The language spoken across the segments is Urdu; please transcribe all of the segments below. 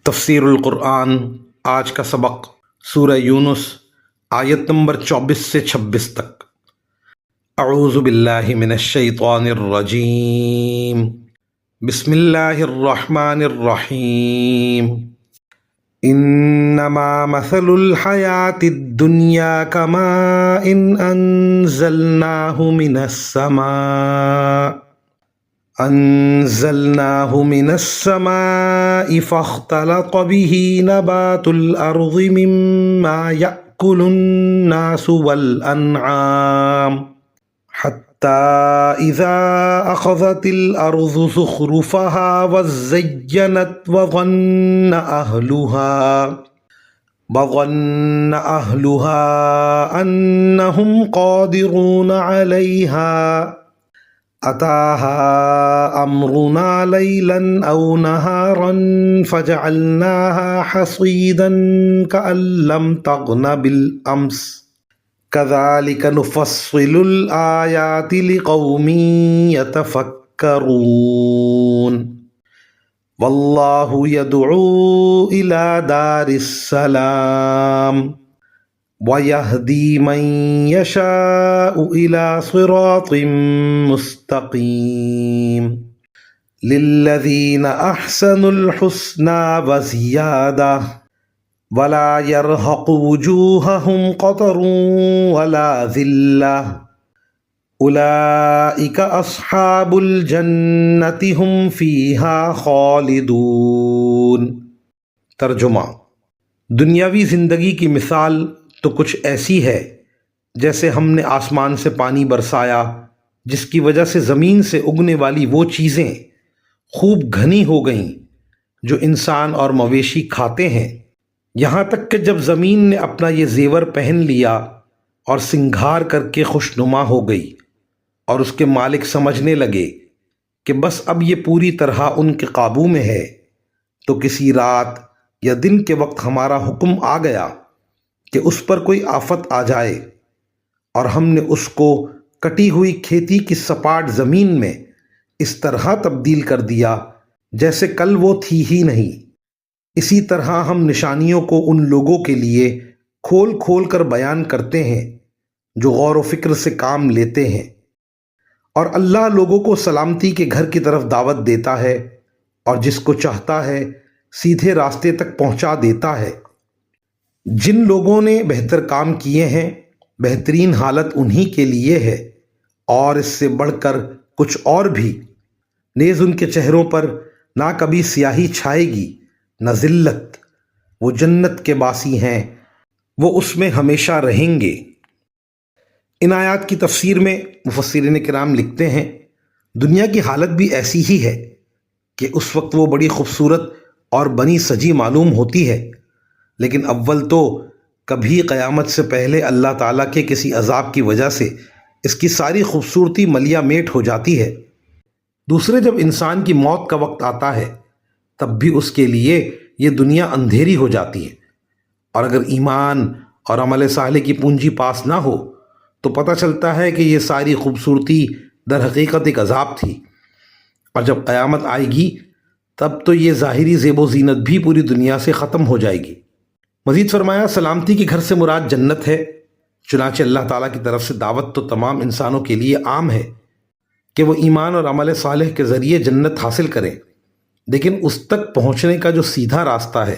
تفسیر القرآن آج کا سبق سورہ یونس آیت نمبر 24 سے 26 تک۔ اعوذ باللہ من الشیطان الرجیم، بسم اللہ الرحمن الرحیم۔ انما مثل الحیاة الدنیا کماء انزلناہ من السماء فاختلط به نبات الأرض مما يأكل الناس والأنعام حتى إذا أخذت الأرض زخرفها وزينت وظن أهلها أنهم قادرون عليها أتاها أمرنا ليلا أو نهارا فجعلناها حصيدا كأن لم تغن بالأمس كذلك نفصل الآيات لقوم يتفكرون والله يدعو إلى دار السلام وَيَهْدِي مَن يَشَاءُ إِلَى صِرَاطٍ مُسْتَقِيمٍ لِلَّذِينَ أَحْسَنُوا الْحُسْنَى وَزِيَادَةٌ وَلَا يَرْهَقُ وُجُوهَهُمْ قَتَرٌ وَلَا ذِلَّةٌ أُولَئِكَ أَصْحَابُ الْجَنَّةِ هُمْ فِيهَا خَالِدُونَ۔ ترجمہ: دنیاوی زندگی کی مثال تو کچھ ایسی ہے جیسے ہم نے آسمان سے پانی برسایا جس کی وجہ سے زمین سے اگنے والی وہ چیزیں خوب گھنی ہو گئیں جو انسان اور مویشی کھاتے ہیں، یہاں تک کہ جب زمین نے اپنا یہ زیور پہن لیا اور سنگھار کر کے خوشنما ہو گئی اور اس کے مالک سمجھنے لگے کہ بس اب یہ پوری طرح ان کے قابو میں ہے، تو کسی رات یا دن کے وقت ہمارا حکم آ گیا کہ اس پر کوئی آفت آ جائے، اور ہم نے اس کو کٹی ہوئی کھیتی کی سپاٹ زمین میں اس طرح تبدیل کر دیا جیسے کل وہ تھی ہی نہیں۔ اسی طرح ہم نشانیوں کو ان لوگوں کے لیے کھول کھول کر بیان کرتے ہیں جو غور و فکر سے کام لیتے ہیں، اور اللہ لوگوں کو سلامتی کے گھر کی طرف دعوت دیتا ہے اور جس کو چاہتا ہے سیدھے راستے تک پہنچا دیتا ہے۔ جن لوگوں نے بہتر کام کیے ہیں بہترین حالت انہی کے لیے ہے، اور اس سے بڑھ کر کچھ اور بھی۔ نیز ان کے چہروں پر نہ کبھی سیاہی چھائے گی نہ ذلت، وہ جنت کے باسی ہیں، وہ اس میں ہمیشہ رہیں گے۔ ان آیات کی تفسیر میں مفسرین کرام لکھتے ہیں دنیا کی حالت بھی ایسی ہی ہے کہ اس وقت وہ بڑی خوبصورت اور بنی سجی معلوم ہوتی ہے، لیکن اول تو کبھی قیامت سے پہلے اللہ تعالیٰ کے کسی عذاب کی وجہ سے اس کی ساری خوبصورتی ملیا میٹ ہو جاتی ہے۔ دوسرے جب انسان کی موت کا وقت آتا ہے تب بھی اس کے لیے یہ دنیا اندھیری ہو جاتی ہے، اور اگر ایمان اور عمل صالح کی پونجی پاس نہ ہو تو پتہ چلتا ہے کہ یہ ساری خوبصورتی در حقیقت ایک عذاب تھی، اور جب قیامت آئے گی تب تو یہ ظاہری زیب و زینت بھی پوری دنیا سے ختم ہو جائے گی۔ مزید فرمایا سلامتی کے گھر سے مراد جنت ہے، چنانچہ اللہ تعالیٰ کی طرف سے دعوت تو تمام انسانوں کے لیے عام ہے کہ وہ ایمان اور عمل صالح کے ذریعے جنت حاصل کریں، لیکن اس تک پہنچنے کا جو سیدھا راستہ ہے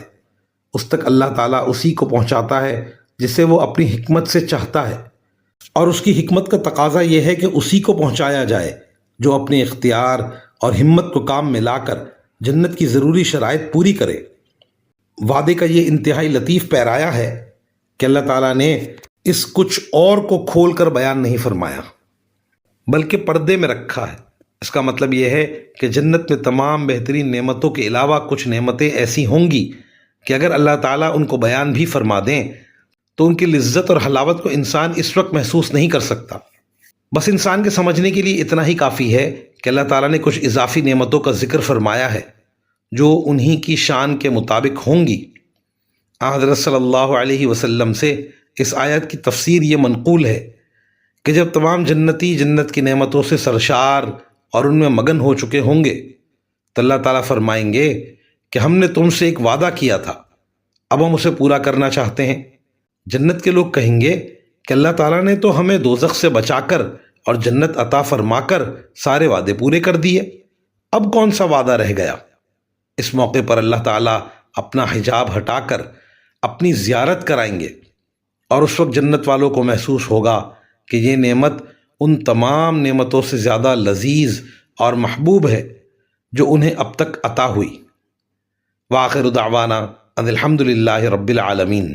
اس تک اللہ تعالیٰ اسی کو پہنچاتا ہے جسے وہ اپنی حکمت سے چاہتا ہے، اور اس کی حکمت کا تقاضا یہ ہے کہ اسی کو پہنچایا جائے جو اپنے اختیار اور ہمت کو کام میں لا کر جنت کی ضروری شرائط پوری کرے۔ وعدے کا یہ انتہائی لطیف پیرایا ہے کہ اللہ تعالیٰ نے اس کچھ اور کو کھول کر بیان نہیں فرمایا بلکہ پردے میں رکھا ہے۔ اس کا مطلب یہ ہے کہ جنت میں تمام بہترین نعمتوں کے علاوہ کچھ نعمتیں ایسی ہوں گی کہ اگر اللہ تعالیٰ ان کو بیان بھی فرما دیں تو ان کی لذت اور حلاوت کو انسان اس وقت محسوس نہیں کر سکتا۔ بس انسان کے سمجھنے کے لیے اتنا ہی کافی ہے کہ اللہ تعالیٰ نے کچھ اضافی نعمتوں کا ذکر فرمایا ہے جو انہی کی شان کے مطابق ہوں گی۔ حضرت صلی اللہ علیہ وسلم سے اس آیت کی تفسیر یہ منقول ہے کہ جب تمام جنتی جنت کی نعمتوں سے سرشار اور ان میں مگن ہو چکے ہوں گے تو اللہ تعالیٰ فرمائیں گے کہ ہم نے تم سے ایک وعدہ کیا تھا، اب ہم اسے پورا کرنا چاہتے ہیں۔ جنت کے لوگ کہیں گے کہ اللہ تعالیٰ نے تو ہمیں دوزخ سے بچا کر اور جنت عطا فرما کر سارے وعدے پورے کر دیے، اب کون سا وعدہ رہ گیا؟ اس موقع پر اللہ تعالیٰ اپنا حجاب ہٹا کر اپنی زیارت کرائیں گے، اور اس وقت جنت والوں کو محسوس ہوگا کہ یہ نعمت ان تمام نعمتوں سے زیادہ لذیذ اور محبوب ہے جو انہیں اب تک عطا ہوئی۔ وآخر دعوانا ان الحمد للہ رب العالمین۔